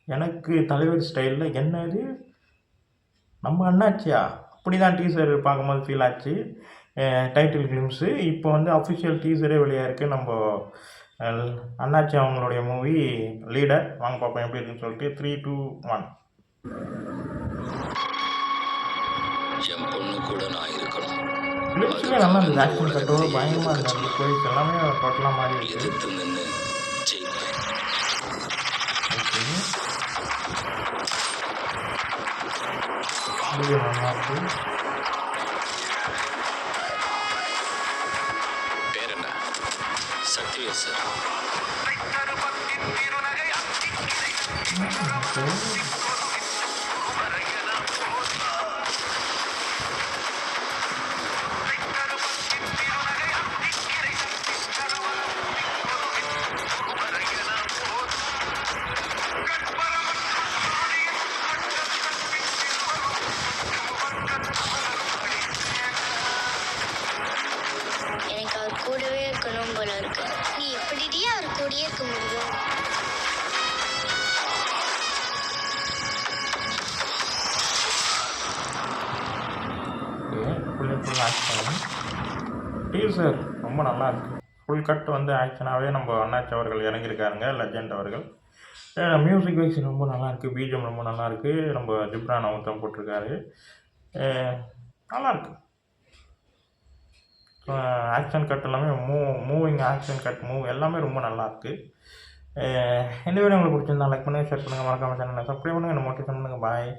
எனக்கு தலைவர் ஸ்டைலில் என்னது நம்ம அண்ணாச்சியா அப்படி தான் டீசர் பார்க்கும்போது ஃபீல் ஆச்சு. டைட்டில் கிளிம்ஸு இப்போ வந்து அஃபிஷியல் டீசரே வெளியாக இருக்குது. நம்ம அண்ணாச்சி அவங்களுடைய மூவி லீடர். வாங்க பார்ப்போம் எப்படி இருக்குன்னு சொல்லிட்டு. 3, 2, 1. என் பொண்ணு கூட நான் இருக்கணும். கிளிப்ஸுமே நல்லா இருந்தது. ஆக்ஷன் கட்டோட பயங்கரமாக இருந்தது. அந்த போலீஸ் எல்லாமே டோட்டலாக மாறி இருக்குது. எதிர்த்து நின்று ஜெயிப்பேன். வீடியோ நல்லா இருக்கு. பேர் என்ன? சத்யா சார். எனக்கு அவர் கூடவே இருக்கணும் போல இருக்கு. நீ எப்படிடி அவர் கூடயே இருக்க முடியும்? ஃபுல் ஆக்ஷன் டீசர் ரொம்ப நல்லா இருக்குது. ஃபுல் கட் வந்து ஆக்ஷனாகவே நம்ம அண்ணாச்சி அவர்கள் இறங்கியிருக்காருங்க, லெஜெண்ட் அவர்கள். மியூசிக் வைஸ் ரொம்ப நல்லாயிருக்கு. பிஜிஎம் ரொம்ப நல்லாயிருக்கு. நம்ம ஜிப்ரான் அவர்தான் போட்டிருக்காரு. நல்லாயிருக்கு. ஆக்ஷன் கட் எல்லாமே மூவிங் ஆக்ஷன் கட் எல்லாமே ரொம்ப நல்லாயிருக்கு. இந்த வீடியோ உங்களுக்கு பிடிச்சிருந்தா லைக் பண்ணுங்கள், ஷேர் பண்ணுங்கள், மறக்காமல் சேனலை சப்ஸ்கிரைப் பண்ணுங்கள், என்ன மோட்டிவேட் பண்ணுங்கள். பாய்.